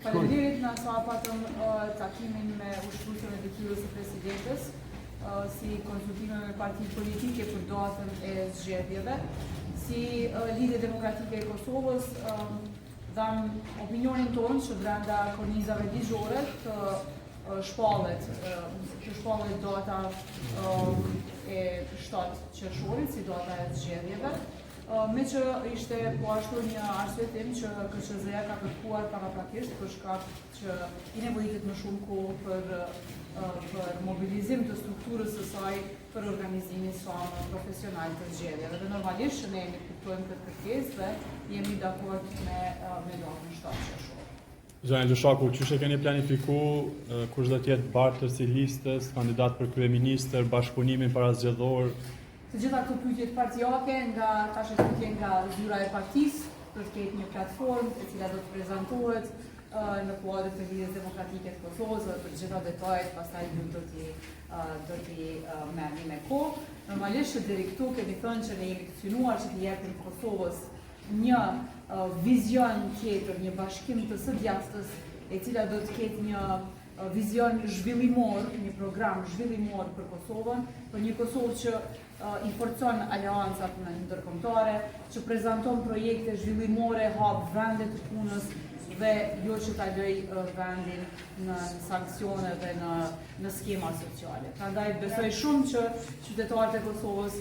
Faleminderit na sa patëm takimin me ushtruesën e detyrës së presidentes si konsultime me partitë politike për datën e zgjedhjeve. Si Lidhje Demokratike e Kosovës dham opinionin tonë që brenda kornizave ligjore të shpallet data e 7 qershorit si data e zgjedhjeve. Me që ishte po ashtu një arsyetim që KQZ-ja ka kërkuar paraprakisht për shkak që i nevojitet më shumë kohë për mobilizim të strukturës së saj për organizimin sa më profesional të zgjedhjeve. Dhe normalisht që ne kuptojmë këtë kërkesë dhe jemi dakord me datën 7 qershor. Zonja Lushaku, qysh e keni planifiku kush do të jetë bartës i listës, kandidat për kryeministër, bashkëpunimin parazgjedhor? Të gjitha këto pyetje partijake nga tash pyetje nga zyra e partisë, do të ketë një platformë e cila do të prezantohet në kuadër të Lidhjes Demokratike të Kosovës dhe për gjitha detajet pastaj do t'i merrni me kohë. Normalisht që deri këtu kemi thënë që ne jemi të synuar që t'i japim Kosovës një vizion tjetër, një bashkim të së djastës e cila do të ketë një vizion zhvillimor, një program zhvillimor për Kosovën, për një Kosovë që i forcon aleancat ndërkombëtare, që prezanton projekte zhvillimore, hap vende të punës dhe jo që ta lëj vendin në sanksione dhe në skema sociale. Prandaj besoj shumë që qytetarët e Kosovës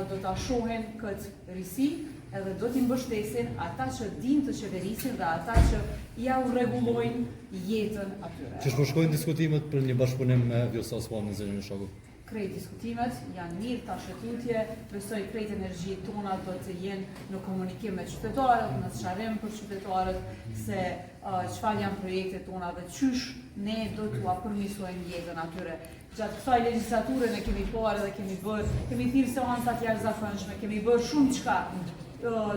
do ta shohin këtë risi edhe do t'i mbështesin ata që dinë të qeverisin dhe ata që ja u rregullojnë jetën atyre. Që shkojnë diskutimet për një bashkëpunim me Vjosa Osmani, zonja Lushaku? Krejt diskutimet janë mirë, tash tutje, besoj krejt energjitë tona do të jenë në komunikim me qytetarët, në sqarim për qytetarët se çfarë janë projektet tona dhe qysh ne do t'u përmirësojmë jetën atyre. Gjatë kësaj legjislature ne kemi parë dhe kemi thirrë seanca të jashtëzakonshme, kemi bërë shumë çka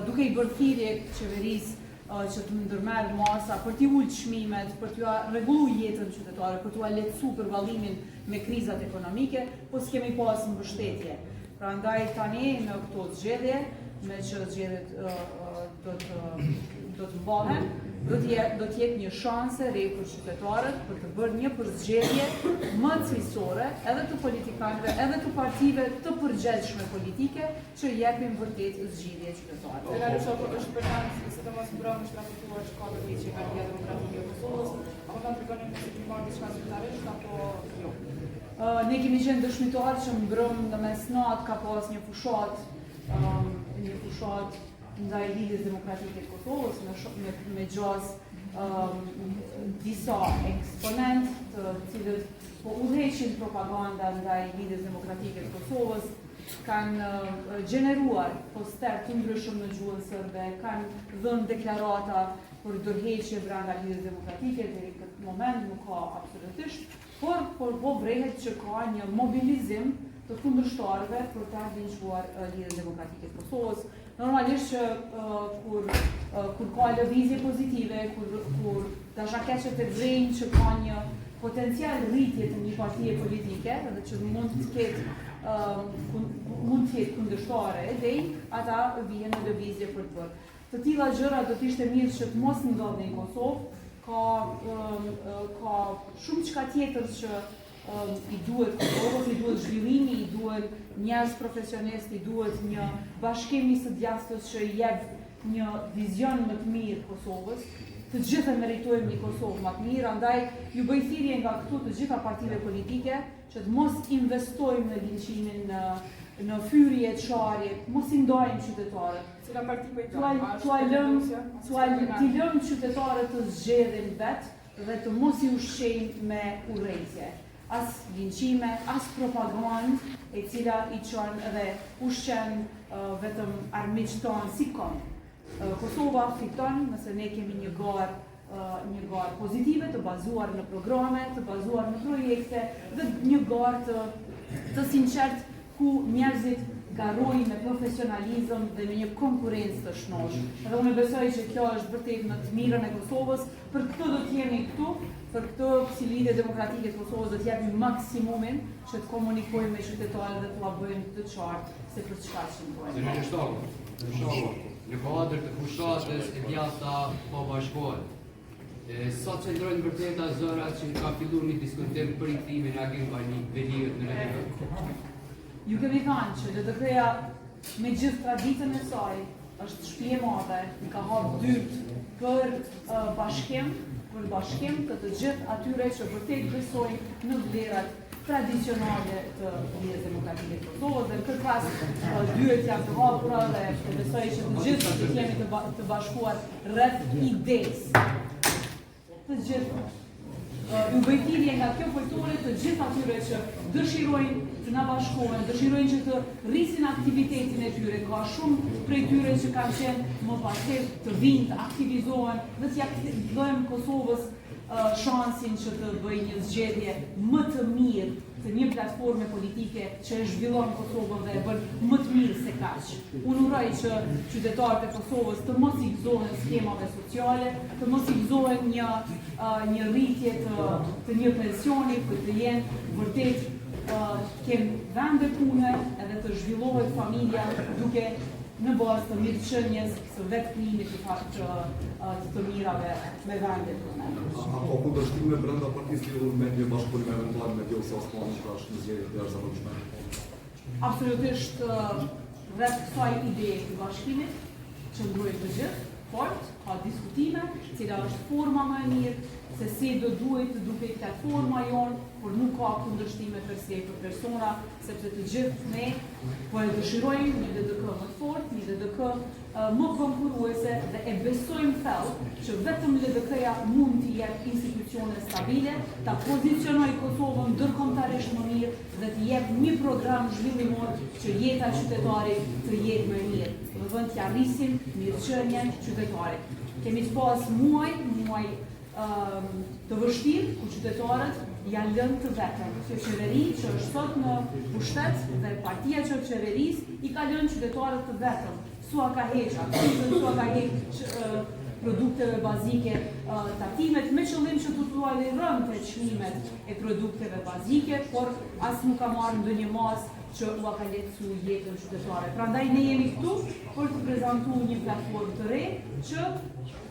duke i bërë thirrje qeverisë që të ndërmerr masa për t'i ulë çmimet, për t'u rregullu jetën qytetarëve, për t'u lehtësuar përballimin me krizat ekonomike, po s'kemi pas mbështetje. Prandaj tani në këto zgjedhje, me që zgjedhjet do të mbahen, do të jetë një shanse re për qytetarët për të bërë një përzgjedhje më cilësore edhe të politikanëve, edhe të partive të përgjithshme politike që japin vërtet zgjidhje qytetarëve. Zonja Lushaku, është përgjithësi sidomos mbrojtja e shkaktuar shkallë ligjit nga Lidhja Demokratike e Kosovës, apo ta përgatitojmë si të marrë diçka zyrtarisht apo jo? Ne kemi qenë dëshmitar që mbrëm në mesnat ka pas një fushat ndaj Lidhjes Demokratike të Kosovës me gjas disa eksponent të cilët po udhëheqin propaganda ndaj Lidhjes Demokratike të Kosovës, kanë gjeneruar poster të ndryshëm në gjuhën serbe, kanë dhënë deklarata për dorëheqje brenda Lidhjes Demokratike, deri në këtë moment nuk ka absolutisht, por po vrehet që ka një mobilizim të kundërshtarëve për të ndihmuar Lidhjen Demokratike të Kosovës. Normalisht që kur ka lëvizje pozitive, kur dashakëqet e vëjnë që ka një potencial rritje të një partie politike, edhe që mund të jetë kundërshtare e dej, ata vijnë në lëvizje për të bërë. Të tilla gjëra do të ishte mirë që të mos ndodhin në Kosovë. Ka shumë çka tjetër që i duhet Kosovës, i duhet zhvillimi, i duhet njerëz profesionistë, i duhet një bashkim i së djastës që i jep një vizion më të mirë Kosovës. Të gjithë meritojmë një Kosovë më të mirë, andaj ju bëj thirrje nga këtu të gjitha partive politike që të mos investojmë në linqimin në fyrje, çarje, mos i ndajmë qytetarët. Cila parti po i t'i lëmë qytetarët të zgjedhin vetë dhe të mos i ushqejmë me urrejtje. As linqime, as propagandë e cila i çon dhe ushqen vetëm armiqtë tonë si kom. Kosova fiton nëse ne kemi një garë pozitive të bazuar në programe, të bazuar në projekte dhe një garë të sinqert ku njerëzit garojnë me profesionalizëm dhe me një konkurrencë të shnosh. Dhe unë besoj që kjo është vërtet në të mirën e Kosovës, për këtë do të jemi këtu, për këtë si lidhje demokratike të Kosovës do të japim maksimumin që të komunikojmë me qytetarët dhe t'ua bëjmë të qartë se për çfarë shëndrojmë. Në kuadër të fushatës e djata po bashkohet. Sa qëndrojnë vërteta zërat që ka filluar një diskutim për riktimin e Agim Veliut në Lëndë? Ju kemi thënë që LDK-ja me gjithë traditën e saj është shtëpi e madhe, i ka hapë dyert për bashkim të të gjithë atyre që vërtet besojnë në vlerat tradicionale të Lidhjes Demokratike të Kosovës dhe në këtë rast dyert janë të hapura dhe besoj që të gjithë do të jemi të bashkuar rreth idesë të gjithë. Ju bëjtirje nga kjo foltore të gjithë atyre që dëshirojnë të na bashkohen, dëshirojnë që të rrisin aktivitetin e tyre, ka shumë prej tyre që kanë qenë më pasër të vinë, të aktivizohen dhe t'ja dhejmë Kosovës shansin që të bëjë një zgjedhje më të mirë të një platforme politike që e zhvillon Kosovën dhe e bën më të mirë se kaq. Unë uroj që qytetarët e Kosovës të mos i gëzohen skemave sociale, të mos i gëzohen një rritje të një pensioni, për të jenë vërtet kemë vende pune edhe të zhvillohet familja duke në bazë të mirëqenies së vetë krijimit të mirave me vende pune. Apo kundërshtime brenda partisë lidhur me një bashkëpunim eventual me Vjosa Osmani që është në zgjedhje të jashtëzakonshme? Absolutisht rreth kësaj ide të bashkimit që ndrojë të gjithë, fort, ka diskutime, cila është forma më e mirë, se si do duhet të duket platforma jonë, por nuk ka kundërshtime per se për persona, sepse të gjithë ne po e dëshirojmë një LDK më fort, një LDK më konkurruese dhe e besojmë thellë që vetëm LDK-ja mund të jetë institucione stabile, ta pozicionojë Kosovën ndërkombëtarisht më mirë dhe të jep një program zhvillimor që jeta e qytetarit të jetë më mirë. Do të t'ja rrisim mirëqenien qytetarit. Kemi pas muaj të vështirë ku qytetarët janë lënë të vetëm. Kjo qeveri që është sot në pushtet dhe partia që është qeverisë i ka lënë qytetarët të vetëm. Sua ka heqë akcizën, sua ka heqë produkteve bazike tatimet me qëllim që të toleron të çmimet e produkteve bazike, por as nuk ka marrë ndonjë masë që ua ka lehtësu jetën qytetare. Prandaj ne jemi këtu për të prezantuar një platformë të re që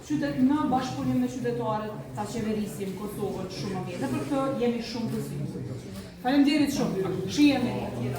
në bashkëpunim me qytetarët ta qeverisim Kosovën shumë më mirë. Dhe për këtë jemi shumë të sigurt. Faleminderit shumë. Shihemi atje.